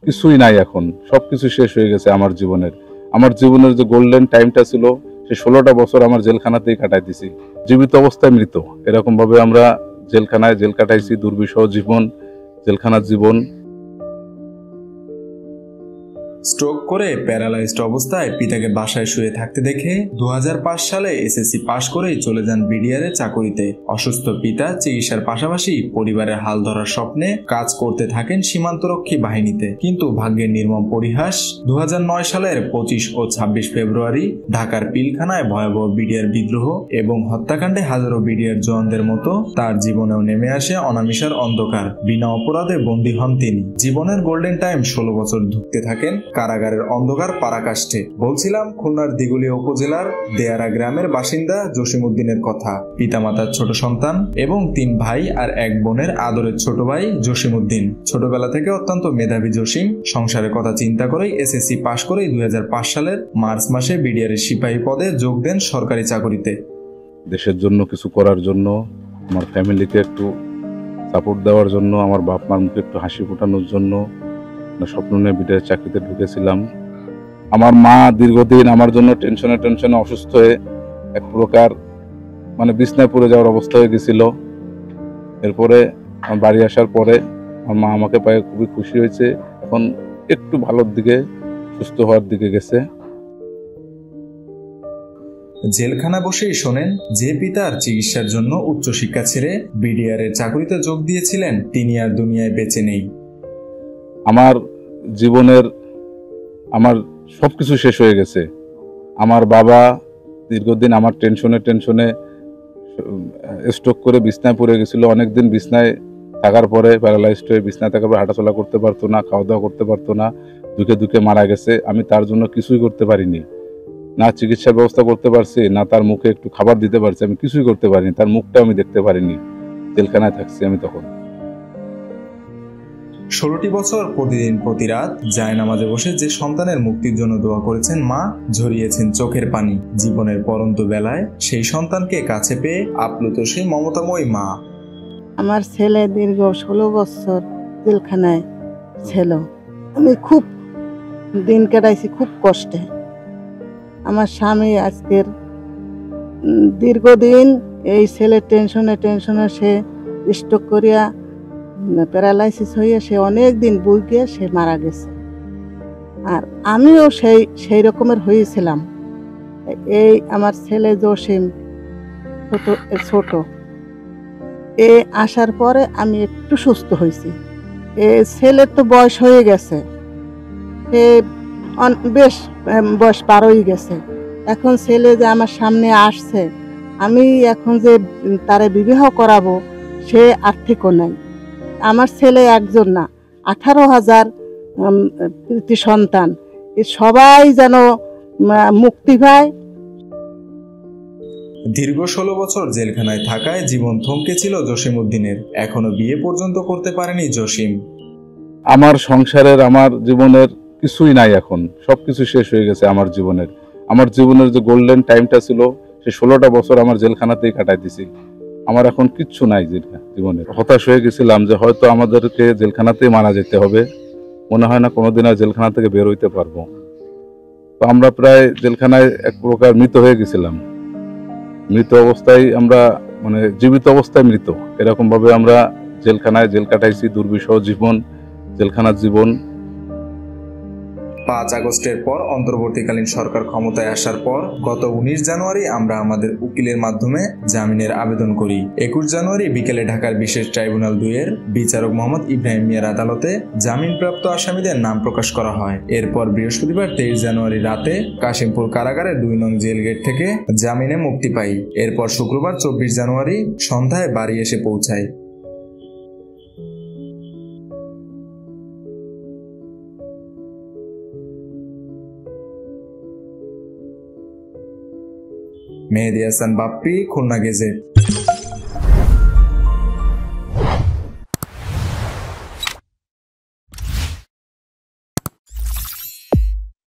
কিছুই নাই এখন, সবকিছু শেষ হয়ে গেছে আমার জীবনের যে গোল্ডেন টাইমটা ছিল, সে 16টা বছর আমার জেলখানাতেই কাটাই দিছি। জীবিত অবস্থায় মৃত, এরকম ভাবে আমরা জেলখানায় জেল কাটাইছি। দুর্বিষহ জীবন, জেলখানার জীবন। স্ট্রোক করে প্যারালাইজড অবস্থায় পিতাকে বাসায় শুয়ে থাকতে দেখে 2005 সালে এসএসসি পাশ করেই চলে যান বিডিআর চাকুরিতে। অসুস্থ পিতা চিকিৎসার পাশাপাশি পরিবারের হাল ধরার স্বপ্নে কাজ করতে থাকেন সীমান্তরক্ষী বাহিনীতে। কিন্তু ভাগ্যের নির্মম পরিহাস, 2009 সালের 25 ও 26 ফেব্রুয়ারি ঢাকার পিলখানায় ভয়াবহ বিডিআর বিদ্রোহ এবং হত্যাকাণ্ডে হাজারো বিডিআর জওয়ানদের মতো তার জীবনেও নেমে আসে অনামিশার অন্ধকার। বিনা অপরাধে বন্দী হন তিনি। জীবনের গোল্ডেন টাইম 16 বছর ধুঁকতে থাকেন কারাগারের অন্ধকার পারাকাষ্ঠে। বলছিলাম খুলনার দিঘুলিয়া উপজেলার দেয়ারা গ্রামের বাসিন্দা জসিমউদ্দিনের কথা। পিতামাতার ছোট সন্তান এবং 3 ভাই আর 1 বোনের আদরের ছোট ভাই জসিমউদ্দিন। ছোটবেলা থেকে অত্যন্ত মেধাবী জসিম সংসারের কথা চিন্তা করেই এসএসসি পাশ করেই 2005 সালের মার্চ মাসে বিডিআরের সিপাহী পদে যোগ দেন সরকারি চাকুরিতে। দেশের জন্য কিছু করার জন্য, আমার ফ্যামিলিকে একটু সাপোর্ট দেওয়ার জন্য, আমার বাপ মার মুখে একটু হাসি ফোটানোর জন্য স্বপ্ন নিয়ে বিডিআর চাকরিতে ঢুকেছিলাম। আমার মা দীর্ঘদিন আমার জন্য টেনশনে অসুস্থ হয়ে এক প্রকার বিছনায় পড়ে যাওয়ার অবস্থা হয়ে গেছিল। এরপরে আমার বাড়ি আসার পরে আমার মা আমাকে পেয়ে খুবই খুশি হয়েছে। এখন একটু ভালোর দিকে, সুস্থ হওয়ার দিকে গেছে। জেলখানা বসেই শোনেন যে পিতার চিকিৎসার জন্য উচ্চশিক্ষা ছেড়ে বিডিআর এর চাকরিতে যোগ দিয়েছিলেন তিনি আর দুনিয়ায় বেঁচে নেই। আমার জীবনের আমার সবকিছু শেষ হয়ে গেছে। আমার বাবা দীর্ঘদিন আমার টেনশনে স্ট্রোক করে বিছনায় পড়ে গেছিল। অনেকদিন বিছনায় থাকার পরে প্যারালাইজড হয়ে বিছনায় থাকার পরে হাঁটাচলা করতে পারতো না, খাওয়া দাওয়া করতে পারতো না, দুঃখে মারা গেছে। আমি তার জন্য কিছুই করতে পারিনি, না চিকিৎসার ব্যবস্থা করতে পারছি, না তার মুখে একটু খাবার দিতে পারছি। আমি কিছুই করতে পারিনি, তার মুখটা আমি দেখতে পারিনি। জেলখানায় থাকছি আমি তখন। 16টি বছর প্রতিদিন প্রতি রাত জায়নামাজে বসে যে সন্তানের মুক্তির জন্য দোয়া করেছেন মা, ঝরিয়েছেন চোখের পানি। জীবনের পরন্ত বেলায় সেই সন্তানকে কাছে পেয়ে আপ্লুত সেই মমতাময়ী মা। আমার ছেলে দীর্ঘ 16 বছর জেলখানায় ছিল। আমি খুব দিন কাটাইছি খুব কষ্টে। আমার স্বামী আজকের দীর্ঘদিন এই ছেলের টেনশনে সে স্ট্রোক করিয়া প্যারালাইসিস হয়ে সে অনেক দিন বুঝে সে মারা গেছে। আর আমিও সেই রকমের হয়েছিলাম। এই আমার ছেলে জসিম ছোট এ আসার পরে আমি একটু সুস্থ হয়েছি। এ ছেলের তো বয়স হয়ে গেছে, সে বেশ বয়স পার হয়ে গেছে। এখন ছেলে যে আমার সামনে আসছে, আমি এখন যে তারে বিবাহ করাবো সে আর্থিকও নাই। আমার ছেলে একজন না, 18,000 সন্তান, সবাই যেন মুক্তি পায়। দীর্ঘ 16 বছর জেলখানায় থাকায় জীবন থমকে ছিল জসিমউদ্দিনের। এখনো বিয়ে পর্যন্ত করতে পারেনি জসিম। আমার সংসারের, আমার জীবনের কিছুই নাই এখন, সবকিছু শেষ হয়ে গেছে আমার জীবনের যে গোল্ডেন টাইমটা ছিল, সে 16টা বছর আমার জেলখানাতেই কাটাই দিছি। আমার এখন কিচ্ছু নাই জীবনে। হতাশ হয়ে গেছিলাম যে হয়তো আমাদেরকে জেলখানাতেই মারা যেতে হবে। মনে হয় না কোনোদিন আর জেলখানা থেকে বের হইতে পারবো। তো আমরা প্রায় জেলখানায় এক প্রকার মৃত হয়ে গেছিলাম। মৃত অবস্থায় আমরা জীবিত অবস্থায় মৃত, এরকম ভাবে আমরা জেলখানায় জেল কাটাইছি। দুর্বিষহ জীবন, জেলখানার জীবন। 5 আগস্টের পর অন্তর্বর্তীকালীন সরকার ক্ষমতায় আসার পর গত 19 জানুয়ারি আমরা আমাদের উকিলের মাধ্যমে জামিনের আবেদন করি। 21 জানুয়ারি বিকেলে ঢাকার বিশেষ ট্রাইব্যুনাল 2 এর বিচারক মোহাম্মদ ইব্রাহিম মিয়ার আদালতে জামিনপ্রাপ্ত আসামিদের নাম প্রকাশ করা হয়। এরপর বৃহস্পতিবার 23 জানুয়ারি রাতে কাশিমপুর কারাগারের 2 নং জেল গেট থেকে জামিনে মুক্তি পাই। এরপর শুক্রবার 24 জানুয়ারি সন্ধ্যায় বাড়ি এসে পৌঁছাই। মেহেদী হাসান বাপ্পি, খুলনা গেজেট।